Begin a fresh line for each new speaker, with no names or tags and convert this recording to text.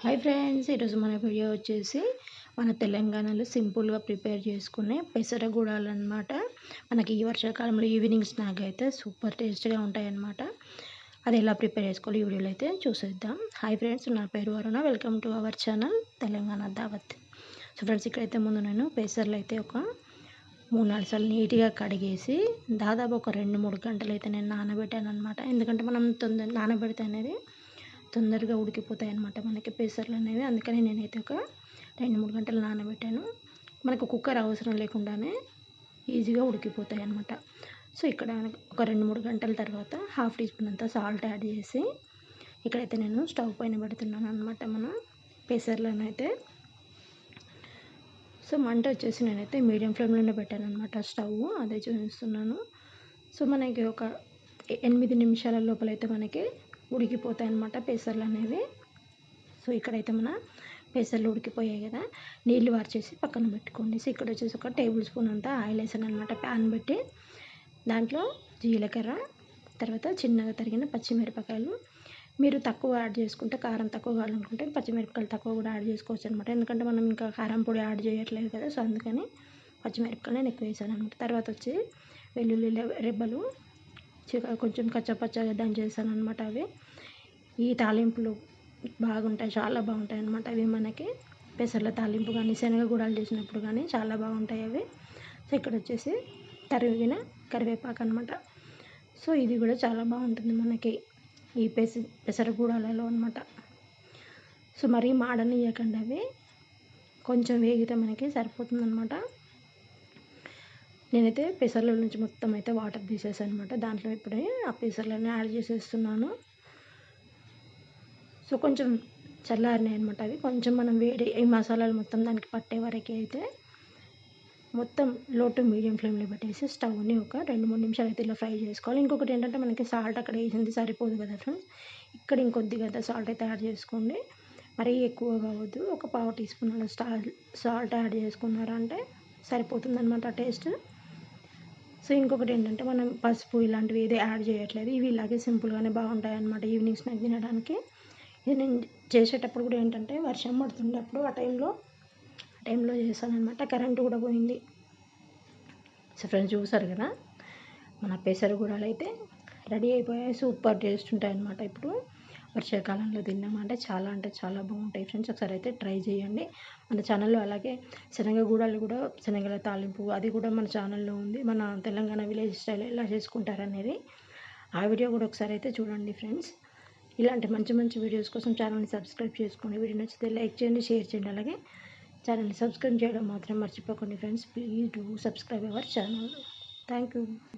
Hi friends, ఈరోజు మన video వచ్చేసి మన తెలంగాణలో సింపుల్గా ప్రిపేర్ చేసుకునే పెసర గుడాలు అనమాట. మనకి ఈ వర్షాకాలంలో ఈవినింగ్ స్నాక్ అయితే సూపర్ టేస్ట్గా ఉంటాయన్నమాట. అది ఎలా ప్రిపేర్ చేసుకోవాలి ఈ వీడియోలో అయితే చూసేద్దాం. హాయ్ ఫ్రెండ్స్, నా పేరు Varuna. Welcome to our channel Telangana Dawat. So friends, ఇక్కడైతే ముందు నేను పెసర్లు అయితే ఒక 3-4 సార్లు నీట్గా కడిగేసి దాదాపు ఒక 2-3 గంటలు అయితే నేను నానబెట్టాను అనమాట. ఎందుకంటే మనం నానబెడితే అనేది తొందరగా ఉడికిపోతాయి అన్నమాట మనకి పెసర్లు అనేవి. అందుకని నేనైతే ఒక 2-3 గంటలు నానబెట్టాను. మనకు కుక్కర్ అవసరం లేకుండానే ఈజీగా ఉడికిపోతాయి అన్నమాట. సో ఇక్కడ ఒక 2-3 గంటల తర్వాత హాఫ్ టీ స్పూన్ అంతా సాల్ట్ యాడ్ చేసి ఇక్కడైతే నేను స్టవ్ పైన పెడుతున్నాను అనమాట మన పెసర్లను అయితే. సో మంట వచ్చేసి నేనైతే మీడియం ఫ్లేమ్లోనే పెట్టాను అనమాట స్టవ్, అదే చూపిస్తున్నాను. సో మనకి ఒక 8 నిమిషాల లోపలైతే మనకి ఉడికిపోతాయి అన్నమాట పెసర్లు అనేవి. సో ఇక్కడైతే మన పెసర్లు ఉడికిపోయాయి కదా, నీళ్ళు వార్చేసి పక్కన పెట్టుకోండి. సో ఇక్కడ వచ్చేసి ఒక టేబుల్ స్పూన్ అంతా ఆయిల్ వేసాను అనమాట ప్యాన్ పెట్టి. దాంట్లో జీలకర్ర, తర్వాత చిన్నగా తరిగిన పచ్చిమిరపకాయలు. మీరు తక్కువ యాడ్ చేసుకుంటే, కారం తక్కువ కావాలనుకుంటే పచ్చిమిరపకాయలు తక్కువ కూడా యాడ్ చేసుకోవచ్చు అనమాట. ఎందుకంటే మనం ఇంకా కారం పొడి యాడ్ చేయట్లేదు కదా, సో అందుకని పచ్చిమిరపకాయలు నేను ఎక్కువ వేసాను అనమాట. తర్వాత వచ్చి వెల్లుల్లి రెబ్బలు కొంచెం కచ్చపచ్చగా దంచేసాను అనమాట. అవి ఈ తాలింపులు బాగుంటాయి, చాలా బాగుంటాయి అనమాట. అవి మనకి పెసర్ల తాలింపు కానీ శనగ గుడాలు చేసినప్పుడు కానీ చాలా బాగుంటాయి అవి. సో ఇక్కడ వచ్చేసి తరిగిన కరివేపాకు అనమాట. సో ఇది కూడా చాలా బాగుంటుంది మనకి ఈ పెసర గుడాలలో అనమాట. సో మరీ మాడనియకండి, అవి కొంచెం వేగితే మనకి సరిపోతుంది అనమాట. నేనైతే పెసర్ల నుంచి మొత్తం అయితే వాటర్ తీసేసాను అనమాట. దాంట్లో ఇప్పుడే ఆ పెసర్లను యాడ్ చేసేస్తున్నాను. సో కొంచెం చల్లారినాయి అనమాట అవి. కొంచెం మనం వేడి ఈ మసాలాలు మొత్తం దానికి పట్టే వరకు అయితే మొత్తం లో టు మీడియం ఫ్లేమ్లో పెట్టేసి స్టవ్ని ఒక 2-3 నిమిషాలు అయితే ఇలా ఫ్రై చేసుకోవాలి. ఇంకొకటి ఏంటంటే మనకి సాల్ట్ అక్కడ వేసింది సరిపోదు కదా ఫ్రెండ్స్, ఇక్కడ ఇంకొద్దిగా సాల్ట్ అయితే యాడ్ చేసుకోండి. మరీ ఎక్కువ కావద్దు, ఒక పావు టీ స్పూన్ అలా సాల్ట్ యాడ్ చేసుకున్నారంటే సరిపోతుంది అనమాట టేస్ట్. సో ఇంకొకటి ఏంటంటే మనం పసుపు ఇలాంటివి ఏది యాడ్ చేయట్లేదు, ఇవి ఇలాగే సింపుల్గానే బాగుంటాయి అన్నమాట ఈవినింగ్ స్నాక్ తినడానికి. ఇది నేను చేసేటప్పుడు కూడా ఏంటంటే వర్షం పడుతున్నప్పుడు ఆ టైంలో చేశాను అనమాట. కరెంటు కూడా పోయింది. సో ఫ్రెండ్స్ చూసారు కదా, మన పెసర గుడాలు అయితే రెడీ అయిపోయాయి. సూపర్ టేస్ట్ ఉంటాయి అన్నమాట. ఇప్పుడు వర్షాకాలంలో తిన్నామంటే చాలా అంటే చాలా బాగుంటాయి ఫ్రెండ్స్. ఒకసారి అయితే ట్రై చేయండి. మన ఛానల్లో అలాగే శనగ గుడాలు కూడా, శనగల తాలింపు అది కూడా మన ఛానల్లో ఉంది. మన తెలంగాణ విలేజ్ స్టైల్ ఎలా చేసుకుంటారనేది ఆ వీడియో కూడా ఒకసారి అయితే చూడండి ఫ్రెండ్స్. ఇలాంటి మంచి మంచి వీడియోస్ కోసం ఛానల్ని సబ్స్క్రైబ్ చేసుకోండి. వీడియో నచ్చితే లైక్ చేయండి, షేర్ చేయండి. అలాగే ఛానల్ని సబ్స్క్రైబ్ చేయడం మాత్రం మర్చిపోకండి friends. Please do subscribe our channel. Thank you.